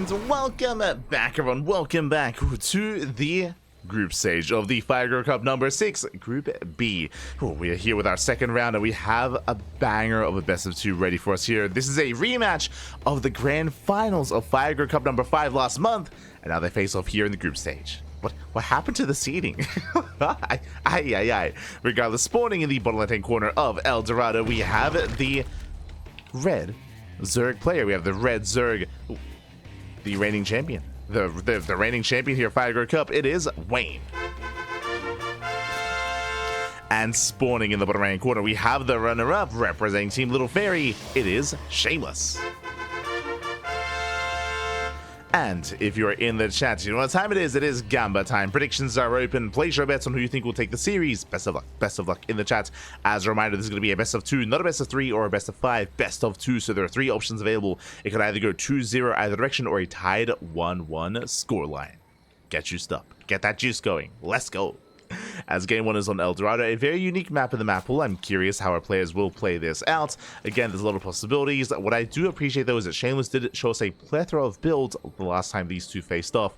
And welcome back, everyone. Welcome back to the group stage of the Firegirl Cup number 6, Group B. We are here with our second round, and we have a banger of a best of 2 ready for us here. This is a rematch of the grand finals of Firegirl Cup number 5 last month, and now they face off here in the group stage. What happened to the seeding? Regardless, spawning in the bottom left-hand corner of El Dorado, we have the red Zerg player. We have the red Zerg, the reigning champion. The reigning champion here, Firegirl Cup. It is Wayne. And spawning in the bottom right-hand corner, we have the runner-up representing Team Little Fairy. It is Shameless. And if you're in the chat, you know what time it is. It is Gamba time. Predictions are open. Place your bets on who you think will take the series. Best of luck. Best of luck in the chat. As a reminder, this is going to be a best of 2, not a best of 3 or a best of 5. Best of 2. So there are 3 options available. It could either go 2-0 either direction or a tied 1-1 scoreline. Get juiced up. Get that juice going. Let's go. As game 1 is on El Dorado, a very unique map in the map pool. I'm curious how our players will play this out. Again, there's a lot of possibilities. What I do appreciate, though, is that Shameless did show us a plethora of builds the last time these two faced off.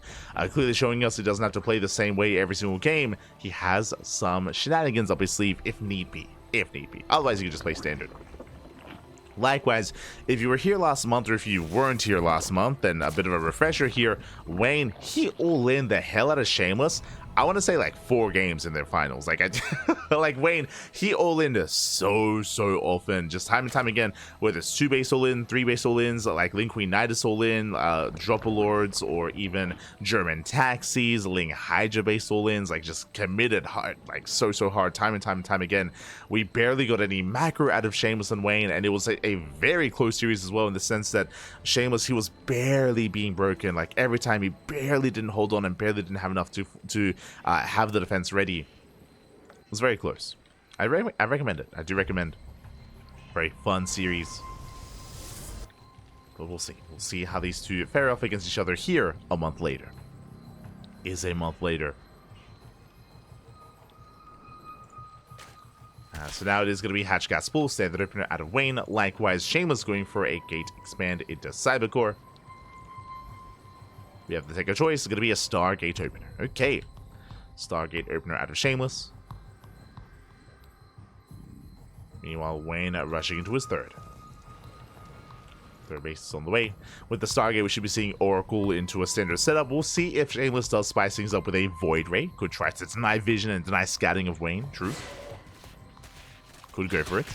Clearly showing us he doesn't have to play the same way every single game. He has some shenanigans up his sleeve if need be. Otherwise, you can just play standard. Likewise, if you were here last month or if you weren't here last month, then a bit of a refresher here. Wayne, he all-in the hell out of Shameless. I want to say like 4 games in their finals. Like like Wayne, he all-in so often, just time and time again, whether it's 2 base all-in, 3 base all-ins, like Ling Queen Nidus all-in, Dropper Lords, or even German Taxis, Ling Hydra base all-ins, like just committed hard, like so hard, time and time again. We barely got any macro out of Shameless and Wayne, and it was a very close series as well, in the sense that Shameless, he was barely being broken. Like every time he barely didn't hold on and barely didn't have enough to have the defense ready. It was very close. I recommend it. I do recommend. Very fun series. But we'll see. We'll see how these two fare off against each other here a month later. Is a month later. So now it is going to be Hatch Gaspol, standard opener out of Wayne. Likewise, Shameless going for a gate expand into Cybercore. We have to take a choice. It's going to be a Stargate opener. Okay. Stargate opener out of Shameless. Meanwhile, Wayne rushing into his third. Third base is on the way. With the Stargate, we should be seeing Oracle into a standard setup. We'll see if Shameless does spice things up with a Void Ray. Could try to deny vision and deny scouting of Wayne. True. Could go for it.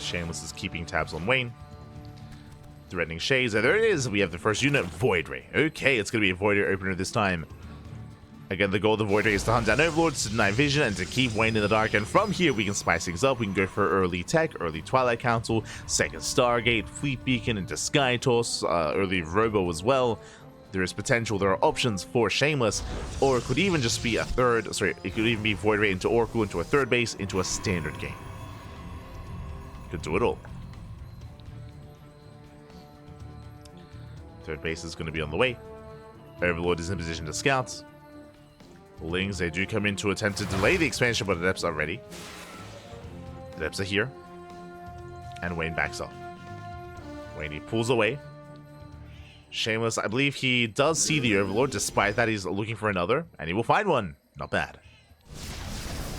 Shameless is keeping tabs on Wayne. Threatening Shades. There it is. We have the first unit, Void Ray. Okay, it's going to be a Void Ray opener this time. Again, the goal of the Void Ray is to hunt down Overlords, to deny vision, and to keep Wayne in the dark. And from here, we can spice things up. We can go for early Tech, early Twilight Council, second Stargate, Fleet Beacon into Sky Toss, early Robo as well. There is potential. There are options for Shameless, or it could even just be a third. Sorry, it could even be Void Ray into Oracle, into a third base, into a standard game. Could do it all. Third base is going to be on the way. Overlord is in position to scout. Lings, they do come in to attempt to delay the expansion, but the depths are ready. The depths are here. And Wayne backs up. Wayne, he pulls away. Shameless, I believe he does see the Overlord. Despite that, he's looking for another. And he will find one. Not bad.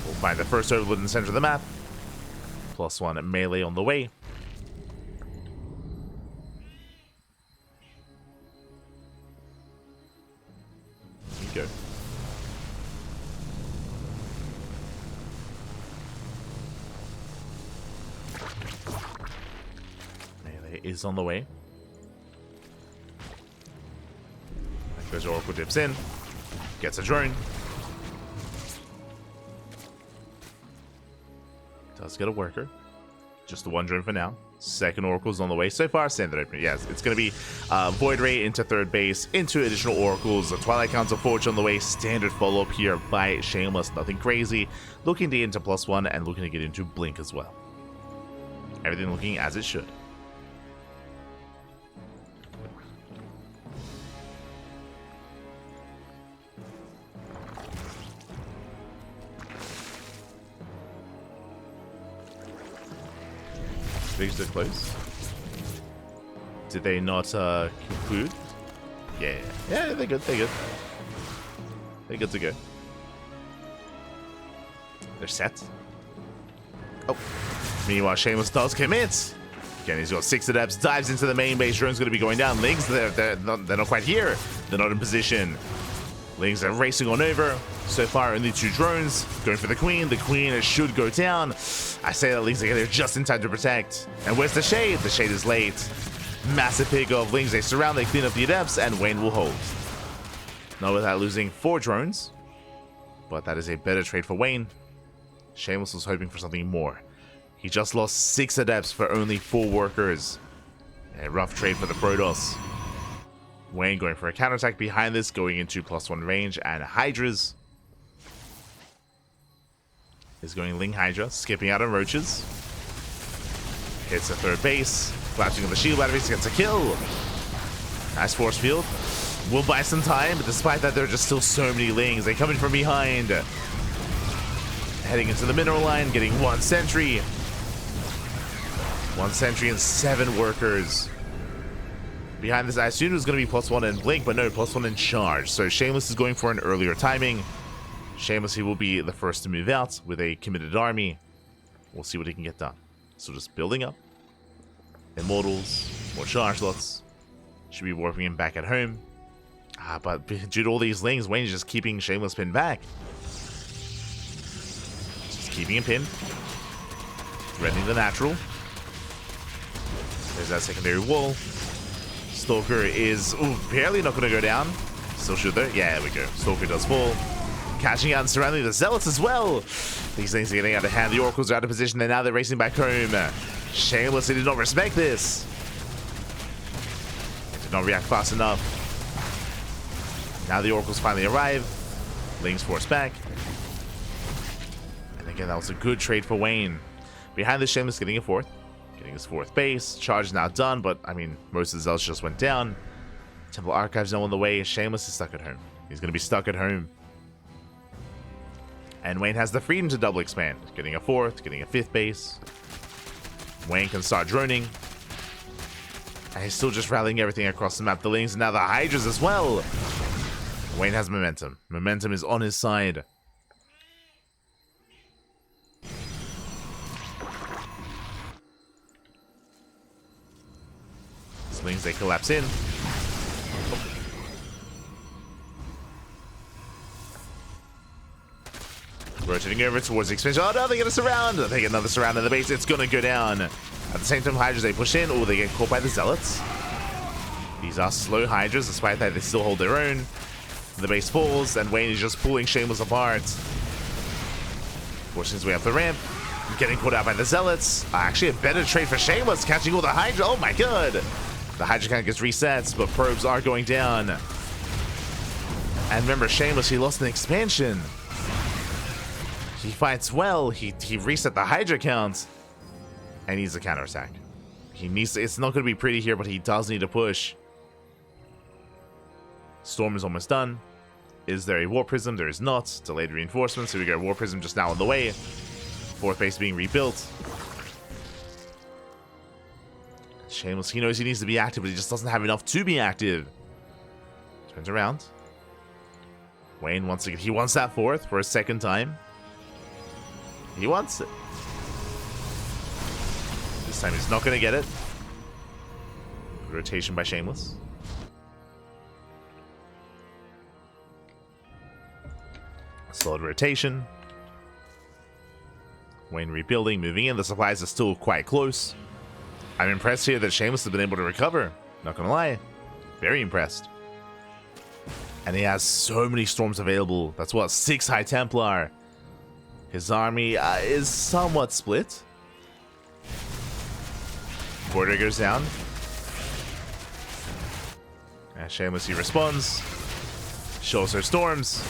We'll find the first Overlord in the center of the map. +1 melee on the way. Here we go. Melee is on the way. There goes Oracle, dips in. Gets a drone. Does get a worker. Just the one drone for now. Second Oracle's on the way. So far, standard opener. Yes, it's going to be Void Ray into third base, into additional Oracles. The Twilight Council Forge on the way. Standard follow-up here by Shameless. Nothing crazy. Looking to get into +1 and looking to get into Blink as well. Everything looking as it should. Bridge are close. Did they not conclude? Yeah. Yeah, they're good. They're good. They're good to go. They're set. Oh. Meanwhile, Shameless does commit. Again, he's got 6 adepts, dives into the main base. Drone's going to be going down. Lings, they're not quite here. They're not in position. Lings are racing on over. So far, only 2 drones. Going for the Queen. The Queen should go down. I say that Lings are there just in time to protect. And where's the Shade? The Shade is late. Massive pick of Lings. They surround, they clean up the adepts, and Wayne will hold. Not without losing 4 drones. But that is a better trade for Wayne. Shameless was hoping for something more. He just lost 6 adepts for only 4 workers. A rough trade for the Protoss. Wayne going for a counterattack behind this, going into +1 range, and Hydras is going Ling Hydra, skipping out on Roaches. Hits the 3rd base, collapsing on the shield batteries, gets a kill. Nice force field. Will buy some time, but despite that, there are just still so many Lings. They come in from behind. Heading into the mineral line, getting 1 sentry. 1 sentry and 7 workers. Behind this, I assumed it was going to be +1 in blink, but no, +1 in charge. So Shameless is going for an earlier timing. Shameless, he will be the first to move out with a committed army. We'll see what he can get done. So just building up. Immortals, more charge slots. Should be warping him back at home. But due to all these Lings, Wayne is just keeping Shameless pinned back. Just keeping him pinned. Threatening the natural. There's that secondary wall. Stalker is barely not going to go down. Still should though. Yeah, there we go. Stalker does fall. Catching out and surrounding the Zealots as well. These things are getting out of hand. The Oracles are out of position, and now they're racing back home. Shameless, he did not respect this. He did not react fast enough. Now the Oracles finally arrive. Lings force back. And again, that was a good trade for Wayne. Behind the Shameless getting a 4th. Getting his 4th base. Charge is now done, but I mean, most of the Zealots just went down. Temple Archives now on the way. Shameless is stuck at home. He's going to be stuck at home. And Wayne has the freedom to double expand. Getting a 4th, getting a 5th base. Wayne can start droning. And he's still just rallying everything across the map. The Lings and now the Hydras as well. Wayne has momentum. Momentum is on his side. Lings, they collapse in. Rotating over towards the expansion. Oh no, they get a surround. They get another surround in the base. It's gonna go down. At the same time, Hydras, they push in. Oh, they get caught by the Zealots. These are slow Hydras. Despite that, they still hold their own. The base falls, and Wayne is just pulling Shameless apart. Forcing his way up the ramp. Getting caught out by the Zealots. Actually, a better trade for Shameless. Catching all the Hydra. Oh my god. The Hydra count gets resets, but probes are going down. And remember, Shameless, he lost an expansion. He fights well. He reset the Hydra count. And needs a counterattack. He needs to, it's not going to be pretty here, but he does need to push. Storm is almost done. Is there a War Prism? There is not. Delayed reinforcements. So we got War Prism just now on the way. 4th base being rebuilt. Shameless, he knows he needs to be active, but he just doesn't have enough to be active. Turns around. Wayne wants to, he wants that 4th for a 2nd time. He wants it. This time he's not going to get it. Rotation by Shameless. Slowed rotation. Wayne rebuilding, moving in. The supplies are still quite close. I'm impressed here that Shameless has been able to recover. Not gonna lie. Very impressed. And he has so many storms available. That's what, 6 High Templar. His army is somewhat split. Border goes down. And Shameless, he responds. Shows her storms.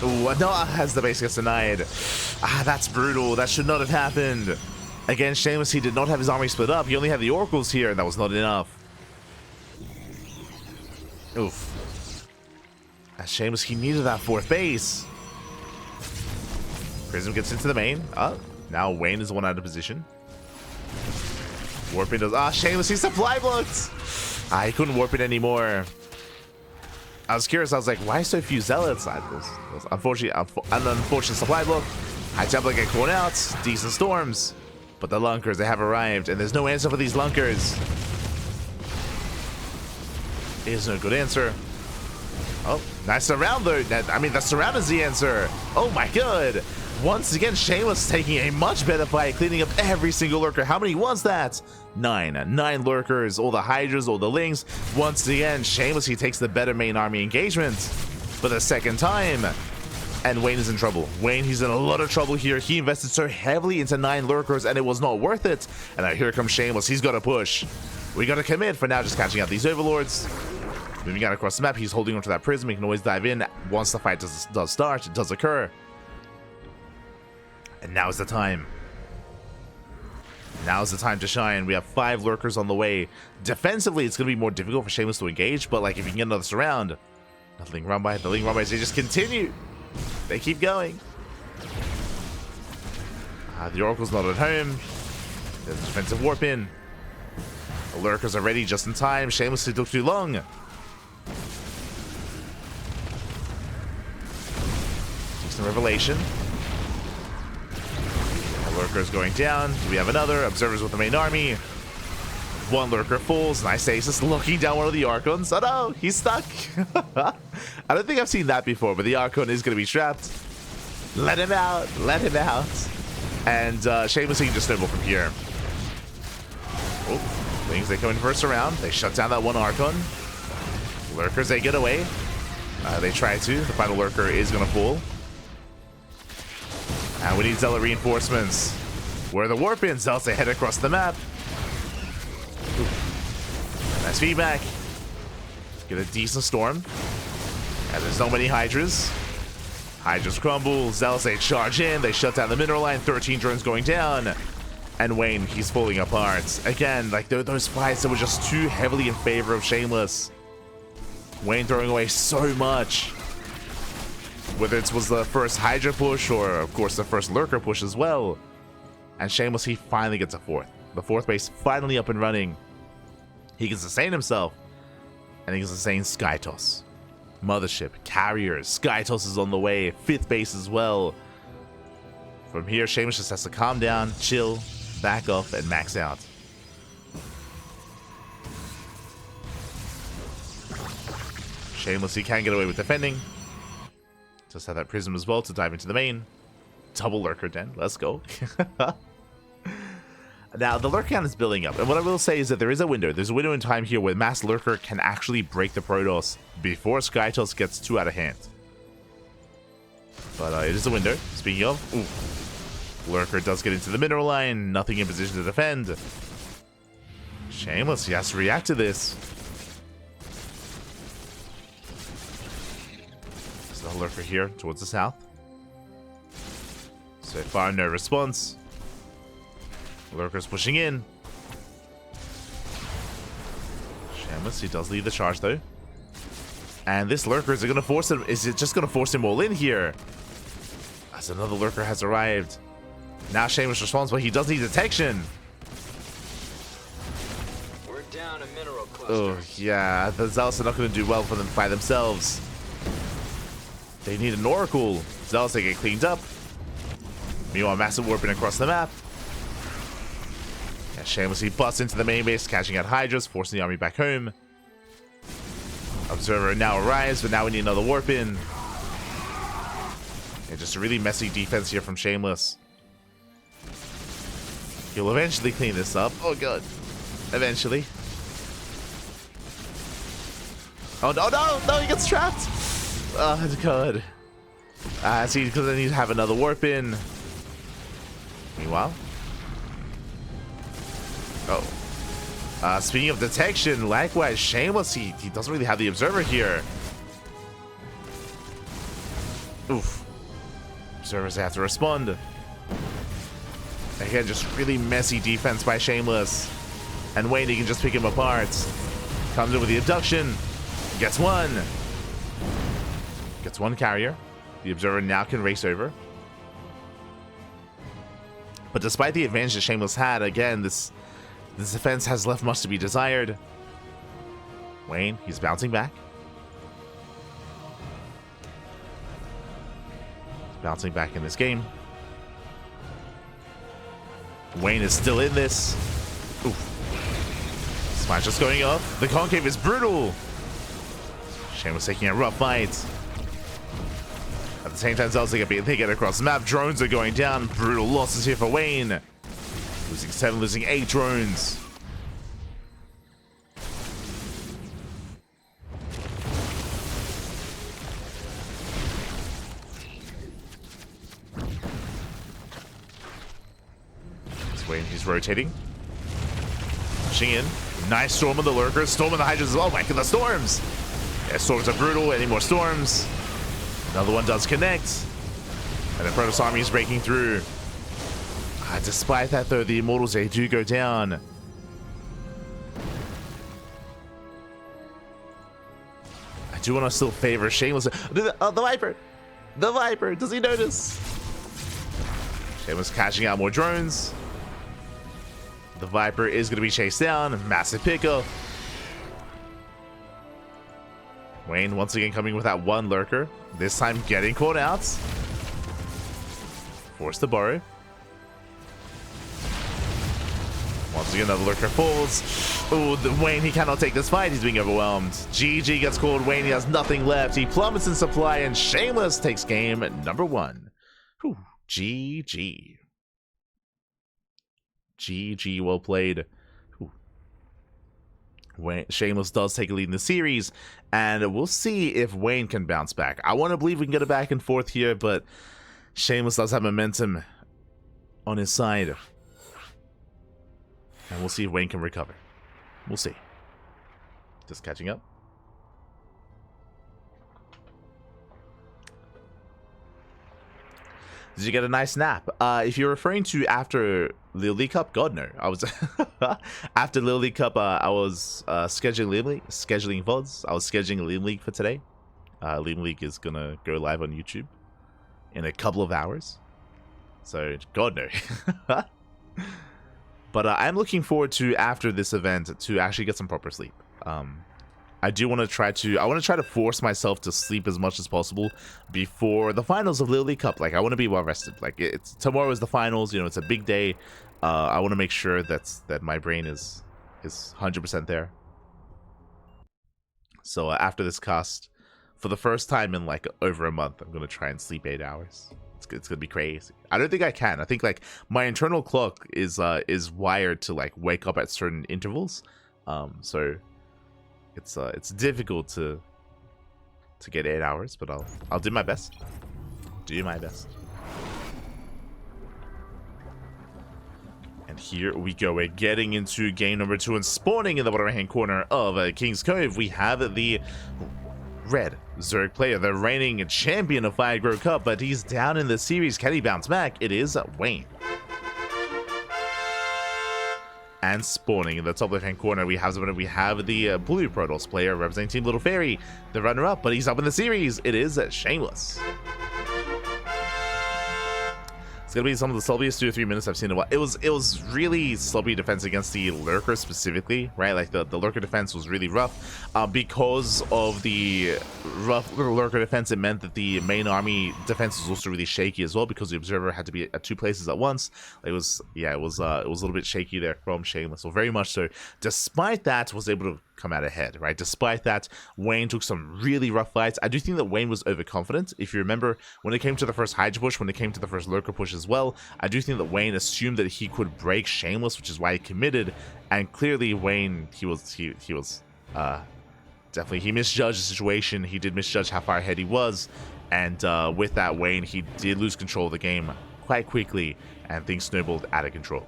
Ooh, Noah has the base gets denied. That's brutal. That should not have happened. Again, Shameless, he did not have his army split up. He only had the Oracles here, and that was not enough. Oof. Shameless, he needed that 4th base. Prism gets into the main. Now Wayne is the one out of position. Warp in does. Ah, Shameless, he's supply blocked. Ah, he couldn't warp it anymore. I was curious. I was like, why so few zealots? Unfortunately, an unfortunate supply block. High Templar get caught out. Decent storms. But the Lunkers, they have arrived. And there's no answer for these Lunkers. Is no good answer. Oh, nice surround though. I mean, the surround is the answer. Oh my god. Once again, Shameless taking a much better fight, cleaning up every single lurker. How many was that? 9. 9 lurkers, all the Hydras, all the Lings. Once again, Shameless, he takes the better main army engagement for the second time. And Wayne is in trouble. Wayne, he's in a lot of trouble here. He invested so heavily into 9 lurkers and it was not worth it. And now here comes Shameless. He's got to push. We got to commit for now, just catching out these overlords. Moving out across the map, he's holding onto that prism. He can always dive in once the fight does start. It does occur. And now's the time. Now's the time to shine. We have 5 lurkers on the way. Defensively, it's going to be more difficult for Shameless to engage, but like if you can get another surround, nothing run by. The Ling run bys, they just continue. They keep going. The Oracle's not at home. There's a defensive warp in. The lurkers are ready just in time. Shameless took too long. Decent revelation. Lurkers going down. Do we have another? Observers with the main army. 1 lurker falls. Nice Aces looking down one of the Archons. Oh no, he's stuck. I don't think I've seen that before, but the Archon is going to be trapped. Let him out. Let him out. And Shameless, he can just snowball from here. Oh, Wings, they come in first round. They shut down that 1 Archon. Lurkers, they get away. They try to. The final lurker is going to fall. And we need Zealot reinforcements. Where are the warp in? Zealots, they head across the map. Ooh. Nice feedback. Get a decent storm. And there's so many Hydras. Hydras crumble. Zealots, they charge in. They shut down the mineral line. 13 drones going down. And Wayne, he's falling apart. Again, like those fights that were just too heavily in favor of Shameless. Wayne throwing away so much. Whether it was the first Hydra push or, of course, the first Lurker push as well. And Shameless, he finally gets a 4th. The 4th base finally up and running. He can sustain himself. And he can sustain Skytoss. Mothership, Carriers, Skytoss is on the way. 5th base as well. From here, Shameless just has to calm down, chill, back off, and max out. Shameless, he can get away with defending. Just have that prism as well to dive into the main. Double lurker den. Let's go. Now, the lurker count is building up. And what I will say is that there is a window. There's a window in time here where Mass Lurker can actually break the Protoss before Skytoss gets too out of hand. But it is a window. Speaking of, ooh, Lurker does get into the mineral line. Nothing in position to defend. Shameless, he has to react to this. The lurker here towards the south. So far, no response. Lurker's pushing in. Shameless, he does lead the charge though. And this lurker, is it going to force him? Is it just going to force him all in here? As another lurker has arrived. Now Shameless responds, but he does need detection. We're down a mineral cluster. Oh yeah, the Zealots are not going to do well for them by themselves. They need an Oracle. Zealots, they get cleaned up. Meanwhile, massive warping across the map. Yeah, Shameless, he busts into the main base, catching out Hydras, forcing the army back home. Observer now arrives, but now we need another warp in. Yeah, just a really messy defense here from Shameless. He'll eventually clean this up. Oh god. Eventually. Oh no, no, no, he gets trapped. Oh god. See, because I need to have another warp in. Meanwhile. Oh. Speaking of detection, likewise, Shameless, he doesn't really have the observer here. Oof. Observers have to respond. Again, just really messy defense by Shameless. And Wayne, he can just pick him apart. Comes in with the abduction. Gets one. Gets one carrier. The observer now can race over. But despite the advantage that Shameless had, again, this defense has left much to be desired. Wayne, he's bouncing back. Bouncing back in this game. Wayne is still in this. Oof. Smash just going off. The concave is brutal. Shameless taking a rough fight. At the same time, they get across the map. Drones are going down. Brutal losses here for Wayne. Losing 7, losing 8 drones. Wayne, he's rotating. Pushing in. Nice storm on the lurkers. Storm on the hydras as well. Back in the storms. Yeah, storms are brutal. Any more storms? Another one does connect. And the Protoss army is breaking through. Despite that, though, the Immortals, they do go down. I do want to still favor Shameless. The Viper! The Viper! Does he notice? Shameless catching out more drones. The Viper is going to be chased down. Massive pickup. Wayne once again coming with that one lurker. This time getting caught out. Forced to borrow. Once again, another lurker falls. Oh, Wayne, he cannot take this fight. He's being overwhelmed. GG gets called. Wayne, he has nothing left. He plummets in supply, and Shameless takes game number 1. Whew. GG. GG, well played. Shameless does take a lead in the series, and we'll see if Wayne can bounce back. I want to believe we can get a back and forth here, but Shameless does have momentum on his side. And we'll see if Wayne can recover. We'll see. Just catching up. Did you get a nice nap? If you're referring to after Little League Cup, God no. I was after Little League Cup. I was scheduling VODs. I was scheduling Little League for today. Little League is gonna go live on YouTube in a couple of hours. So God no. But I'm looking forward to, after this event, to actually get some proper sleep. I do want to try to force myself to sleep as much as possible before the finals of Little League Cup. Like, I want to be well rested. Like, tomorrow is the finals, you know, it's a big day. I want to make sure that my brain is 100% there. So after this cast, for the first time in like over a month, I'm going to try and sleep 8 hours. It's going to be crazy. I don't think I can. I think like my internal clock is wired to like wake up at certain intervals. So it's difficult to get 8 hours, but I'll do my best. Do my best. And here we go. We're getting into game number 2, and spawning in the bottom right hand corner of King's Cove, we have the red Zerg player, the reigning champion of Fire Grow Cup, but he's down in the series. Can he bounce back? It is Wayne. And spawning in the top left hand corner, we have the blue Protoss player representing Team Little Fairy, the runner up, but he's up in the series. It is Shameless. It's gonna be some of the sloppiest 2 or 3 minutes I've seen in a while. It was really sloppy defense against the lurker specifically, right? Like the lurker defense was really rough. Because of the rough lurker defense, it meant that the main army defense was also really shaky as well, because the observer had to be at 2 places at once. It was a little bit shaky there from Shameless. So very much so. Despite that, was able to come out ahead, right? Despite that, Wayne took some really rough fights. I do think that Wayne was overconfident. If you remember, when it came to the first Hydra push, when it came to the first lurker push as well, I do think that Wayne assumed that he could break Shameless, which is why he committed. And clearly Wayne, he was definitely, he misjudged the situation. He did misjudge how far ahead he was, and with that, Wayne, he did lose control of the game quite quickly, and things snowballed out of control.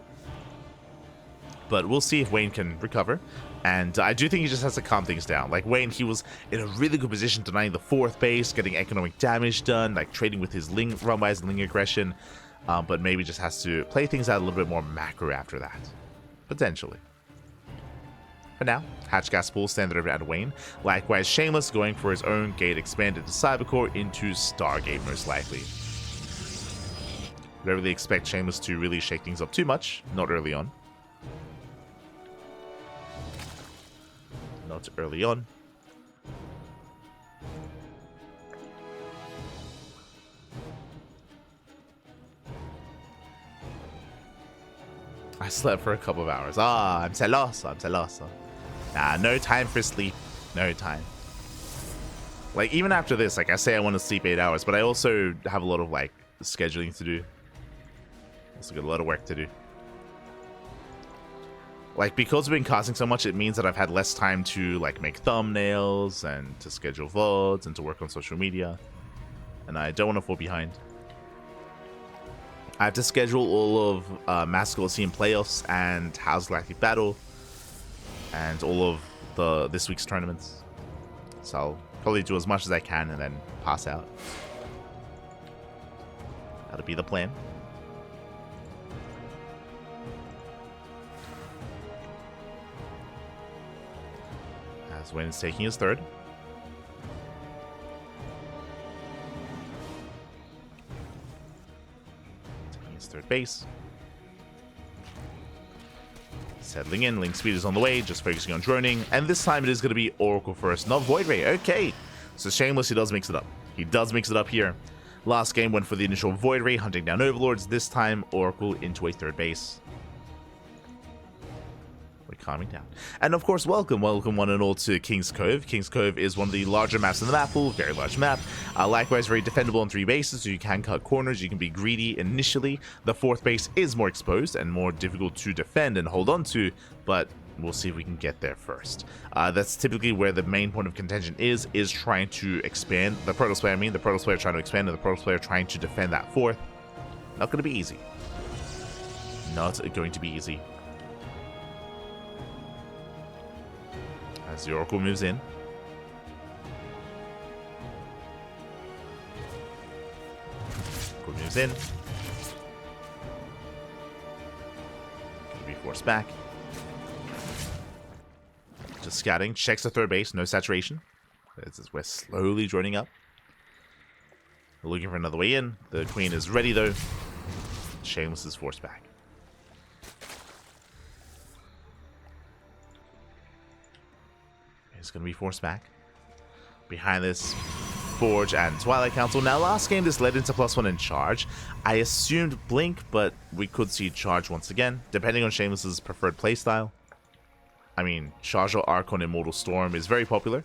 But we'll see if Wayne can recover. And I do think he just has to calm things down. Like, Wayne, he was in a really good position denying the 4th base, getting economic damage done, like trading with his Ling Rumwise and Ling aggression. But maybe just has to play things out a little bit more macro after that. Potentially. For now, Hatch Gas Pool standard over at Wayne. Likewise, Shameless going for his own gate expanded to Cybercore into Stargate, most likely. Don't really expect Shameless to really shake things up too much. Not early on. Not early on. I slept for a couple of hours. Ah, I'm celoso. I'm celoso. Nah, no time for sleep. No time. Like, even after this, like, I say I want to sleep 8 hours, but I also have a lot of, like, scheduling to do. Also got a lot of work to do. Like, because I've been casting so much, it means that I've had less time to, like, make thumbnails and to schedule VODs and to work on social media. And I don't want to fall behind. I have to schedule all of Master Colosseum playoffs and House Galactic Battle and all of this week's tournaments. So I'll probably do as much as I can and then pass out. That'll be the plan. As Wayne is taking his third. Third base. Settling in, Link Speed is on the way, just focusing on droning, and this time it is going to be Oracle first, not Void Ray. Okay, so Shameless, he does mix it up. He does mix it up here. Last game went for the initial Void Ray, hunting down Overlords. This time, Oracle into a third base. We're calming down. And of course, welcome one and all to King's Cove. King's Cove is one of the larger maps in the map pool, very large map. Likewise, very defendable on 3 bases, so you can cut corners, you can be greedy initially. The 4th base is more exposed and more difficult to defend and hold on to, but we'll see if we can get there first. That's typically where the main point of contention is trying to expand. The Protoss player, the Protoss player trying to expand, and the Protoss player trying to defend that 4th. Not going to be easy. Not going to be easy. As the Oracle moves in. Oracle moves in. Gonna be forced back. Just scouting. Checks the 3rd base. No saturation. We're slowly joining up. We're looking for another way in. The Queen is ready though. Shameless is forced back. It's going to be forced back. Behind this, Forge and Twilight Council. Now, last game, this led into +1 in charge. I assumed Blink, but we could see charge once again, depending on Shameless's preferred playstyle. I mean, Charge or Arc on Immortal Storm is very popular.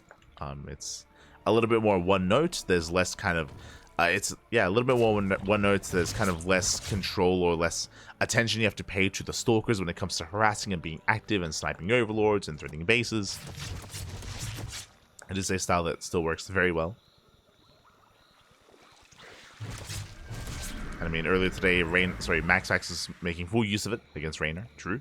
It's a little bit more one note. There's less kind of... a little bit more one note. There's kind of less control or less attention you have to pay to the Stalkers when it comes to harassing and being active and sniping Overlords and threatening bases. It is a style that still works very well. And I mean, earlier today, Maxax is making full use of it against Raynor. True.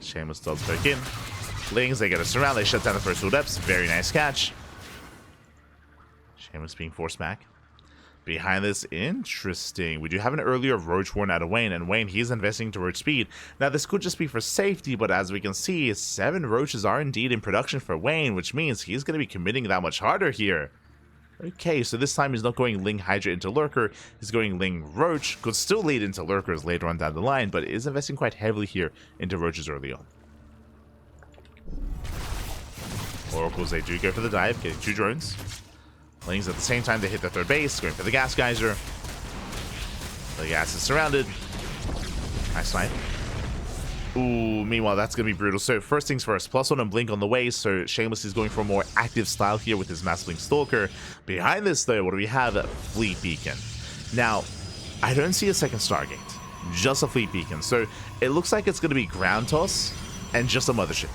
Shameless does break in. Lings, they get us around. They shut down the first 2 depths. Very nice catch. Shameless being forced back. Behind this, interesting. We do have an earlier Roach Warren out of Wayne, and Wayne, he's investing to Roach speed. Now, this could just be for safety, but as we can see, 7 Roaches are indeed in production for Wayne, which means he's going to be committing that much harder here. Okay, so this time he's not going Ling Hydra into Lurker, he's going Ling Roach. Could still lead into Lurkers later on down the line, but is investing quite heavily here into Roaches early on. Oracles, they do go for the dive, getting 2 drones. Lings at the same time, they hit the 3rd base, going for the Gas Geyser. The gas is surrounded. Nice snipe. Ooh, meanwhile, that's going to be brutal. So, first things first, +1 and Blink on the way. So, Shameless is going for a more active style here with his Mass Blink Stalker. Behind this, though, what do we have? Fleet Beacon. Now, I don't see a second Stargate. Just a Fleet Beacon. So, it looks like it's going to be Ground Toss and just a Mothership.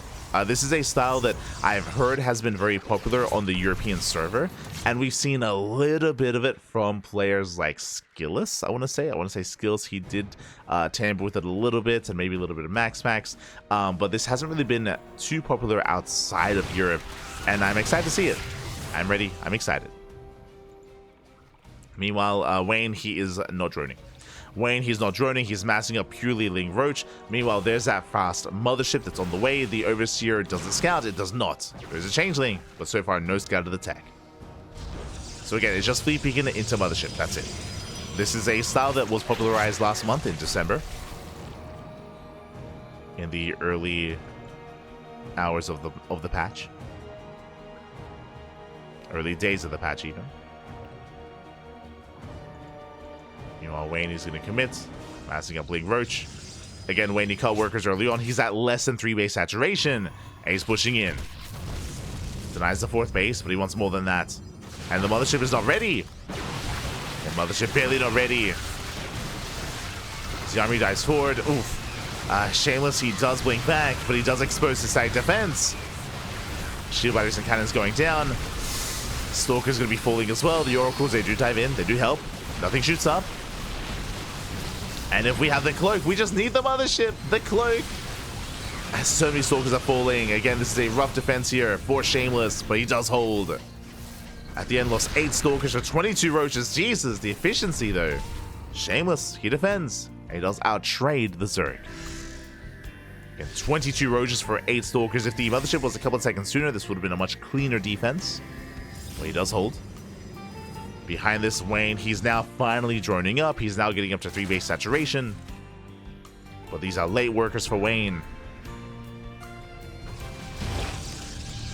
This is a style that I've heard has been very popular on the European server, and we've seen a little bit of it from players like Skillus, I want to say Skills, he did tamper with it a little bit, and maybe a little bit of Max, but this hasn't really been too popular outside of Europe, and I'm excited to see it. I'm ready, I'm excited. Meanwhile, Wayne, he is not droning. Wayne, he's not droning, he's massing up purely Ling Roach. Meanwhile, there's that fast mothership that's on the way. The Overseer does the scout, it does not. There's a changeling, but so far no scout to the tech. So again, it's just flea peeking into mothership, that's it. This is a style that was popularized last month in December. In the early hours of the patch. Early days of the patch even. Meanwhile, Wayne is going to commit, massing up Ling Roach. Again, Wayne, he cut workers early on. He's at less than 3 base saturation. And he's pushing in. Denies the 4th base, but he wants more than that. And the mothership is not ready. The mothership barely not ready. The army dives forward. Oof. Shameless, he does blink back, but he does expose the side defense. Shield batteries and cannons going down. Stalker's going to be falling as well. The oracles, they do dive in. They do help. Nothing shoots up. And if we have the cloak, we just need the mothership. The cloak. So many stalkers are falling. Again, this is a rough defense here for Shameless, but he does hold. At the end, lost 8 stalkers for 22 roaches. Jesus, the efficiency though. Shameless, he defends. And he does outtrade the Zerg. Again, 22 roaches for 8 stalkers. If the mothership was a couple of seconds sooner, this would have been a much cleaner defense. But he does hold. Behind this, Wayne, he's now finally droning up. He's now getting up to 3 base saturation. But these are late workers for Wayne.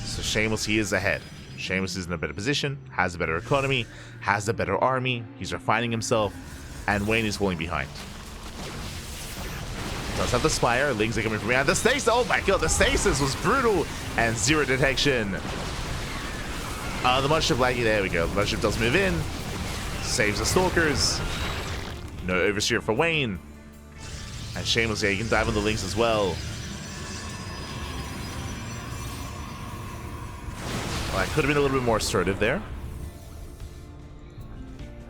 So Shameless, he is ahead. Shameless is in a better position, has a better economy, has a better army. He's refining himself, and Wayne is falling behind. Does have the Spire. Lings are coming from behind. The Stasis! Oh my god, the Stasis was brutal! And 0 detection. The mothership laggy. There we go. The mothership does move in. Saves the Stalkers. No Overseer for Wayne. And Shameless, yeah, you can dive on the Lings as well. Well, I could have been a little bit more assertive there.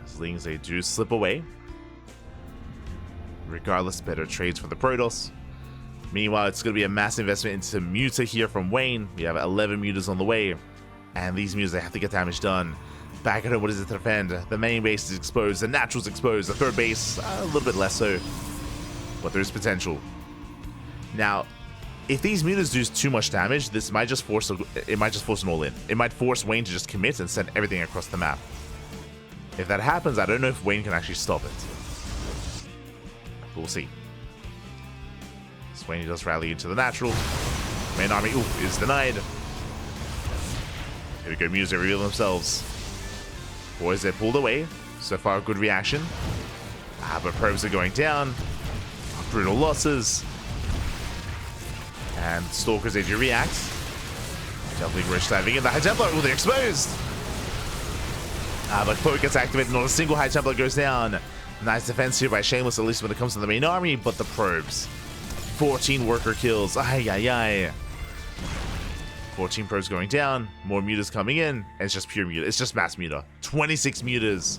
As Lings, they do slip away. Regardless, better trades for the Protoss. Meanwhile, it's going to be a massive investment into Muta here from Wayne. We have 11 Mutas on the way. And these Mutas, they have to get damage done. Back at home, what is it to defend? The main base is exposed. The Natural's exposed. The 3rd base, a little bit less so. But there's potential. Now, if these Mutas do too much damage, this might just force an all-in. It might force Wayne to just commit and send everything across the map. If that happens, I don't know if Wayne can actually stop it. But we'll see. Wayne does rally into the Natural. Main army, is denied. Here we go, Mutas, they reveal themselves. Boys, they're pulled away. So far, good reaction. But probes are going down. Brutal losses. And Stalkers, they do react. Definitely Rich diving in. The High Templar, they're exposed. But Cloak gets activated. Not a single High Templar goes down. Nice defense here by Shameless, at least when it comes to the main army. But the probes. 14 worker kills. Ay, ay, ay. 14 probes going down. More Mutas coming in. And it's just pure Muta. It's just mass Muta. 26 Mutas.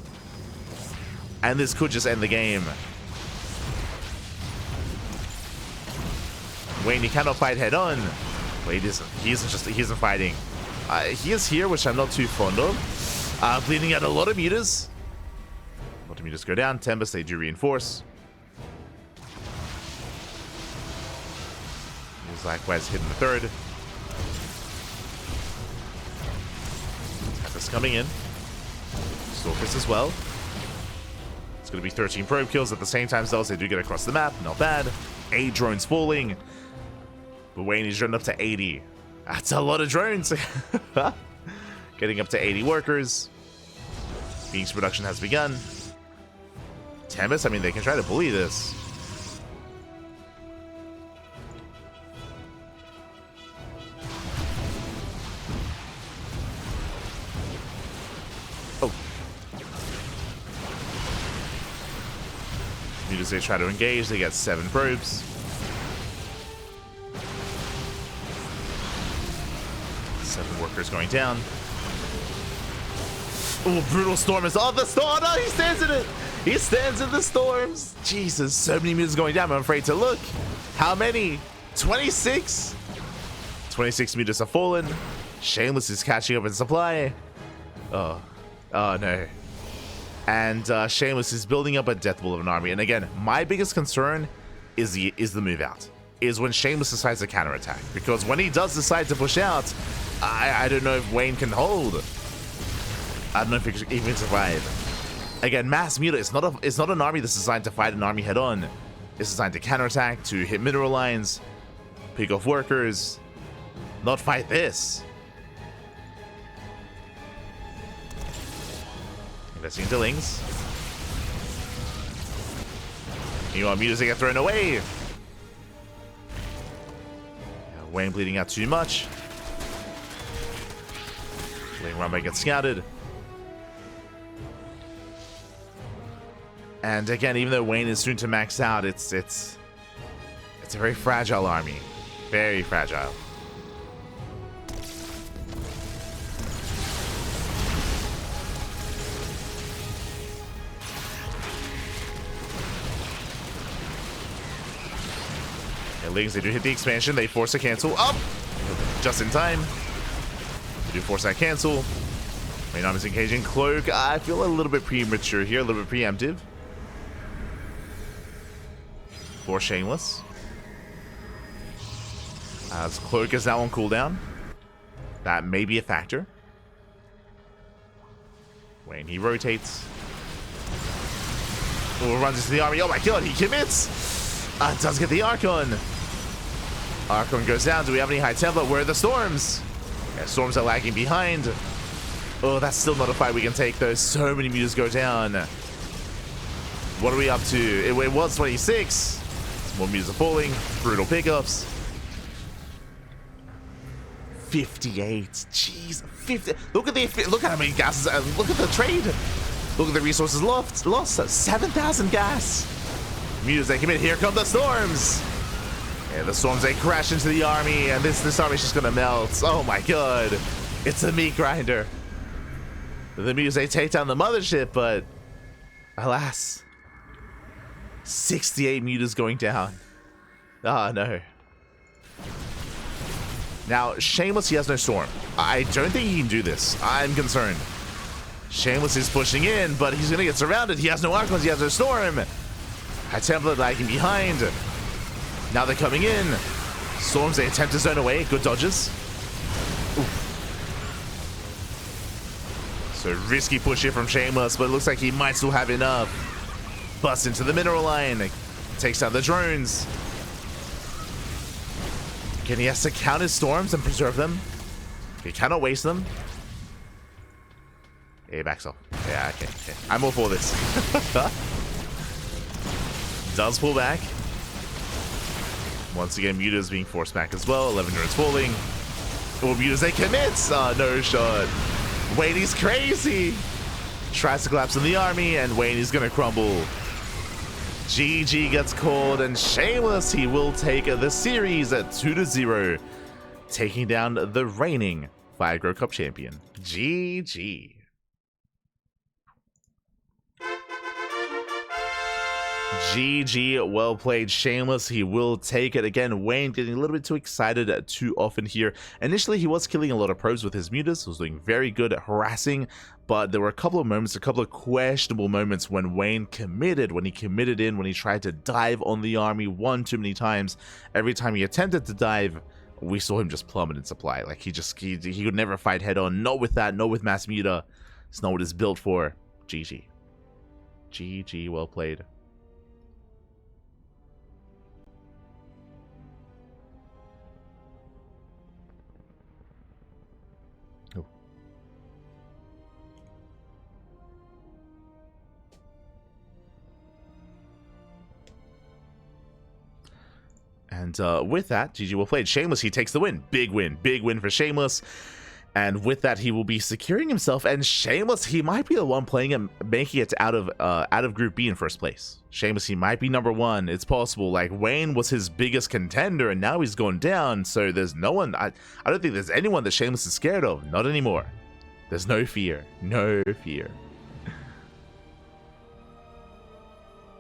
And this could just end the game. Wayne, he cannot fight head on. Wait, he isn't fighting. He is here, which I'm not too fond of. Bleeding out a lot of Mutas. A lot of Mutas go down. Tempest, they do reinforce. Likewise hitting the 3rd. Tempest coming in. Stalkers as well. It's going to be 13 probe kills at the same time. Zells, they do get across the map. Not bad. 8 drones falling. But Wayne is running up to 80. That's a lot of drones. Getting up to 80 workers. Beings production has begun. Tempest, I mean, they can try to bully this. As they try to engage, they get 7 probes. 7 workers going down. Oh, brutal storm is on the storm. Oh, no, he stands in it. He stands in the storms. Jesus, so many Mutas going down. I'm afraid to look. How many? 26? 26 Mutas have fallen. Shameless is catching up in supply. Oh no. And Shameless is building up a death bull of an army. And again, my biggest concern is the move out. Is when Shameless decides to counterattack. Because when he does decide to push out, I don't know if Wayne can hold. I don't know if he can even survive. Again, Mass Muta, it's not an army that's designed to fight an army head on. It's designed to counterattack, to hit mineral lines, pick off workers, not fight this. Investing in Ducklings. You want Mutas to get thrown away. Yeah, Wayne bleeding out too much. Letting Runway get scouted. And again, even though Wayne is soon to max out, it's a very fragile army. Very fragile. Lings, they do hit the expansion. They force a cancel up just in time. They do force that cancel. Main arm is engaging Cloak. I feel a little bit premature here, a little bit preemptive. For Shameless. As Cloak is now on cooldown. That may be a factor. Wayne, he rotates. Oh, runs into the army. Oh my god, he commits! Does get the Archon. Archon goes down. Do we have any High Templar? Where are the Storms? Yeah, Storms are lagging behind. Oh, that's still not a fight we can take, though. So many Mutas go down. What are we up to? It was 26. Some more Mutas are falling. Brutal pickups. 58. Jeez, 50. Look at how many gases. Look at the trade. Look at the resources lost. 7,000 gas. Mutas, they commit. Here come the Storms. Yeah, the Storms, they crash into the army, and this army's just gonna melt. Oh my god. It's a meat grinder. The Mutas, they take down the mothership, but alas. 68 Mutas going down. Oh no. Now, Shameless, he has no Storm. I don't think he can do this. I'm concerned. Shameless is pushing in, but he's gonna get surrounded. He has no Archons, he has no Storm. High Templar lagging behind. Now they're coming in. Storms, they attempt to zone away. Good dodges. Ooh. So risky push here from Shameless, but it looks like he might still have enough. Busts into the mineral line. Takes out the drones. Again, he has to count his Storms and preserve them. He cannot waste them. Yeah, he backs off. Yeah, okay. I'm all for this. Does pull back. Once again, Muta's being forced back as well. 11 drones falling. Oh, Muta's, they commit! Oh, no shot. Wayne, he's crazy! Tries to collapse in the army, and Wayne is gonna crumble. GG gets called, and Shameless, he will take the series at 2-0, taking down the reigning Fire Grow Cup champion. GG. GG, well played, Shameless. He will take it. Again, Wayne getting a little bit too excited too often here. Initially, he was killing a lot of probes with his Mutas. Was doing very good at harassing, but there were a couple of moments, a couple of questionable moments when Wayne committed, when he tried to dive on the army one too many times. Every time he attempted to dive, we saw him just plummet in supply. Like he could never fight head on. Not with that, not with Mass Muta. It's not what it's built for. GG. GG, well played. And with that, GG well played. Shameless, he takes the win. Big win for Shameless. And with that, he will be securing himself. And Shameless, he might be the one playing him, making it out of Group B in first place. Shameless, he might be #1. It's possible. Like, Wayne was his biggest contender, and now he's gone down. So there's no one. I don't think there's anyone that Shameless is scared of. Not anymore. There's no fear. No fear.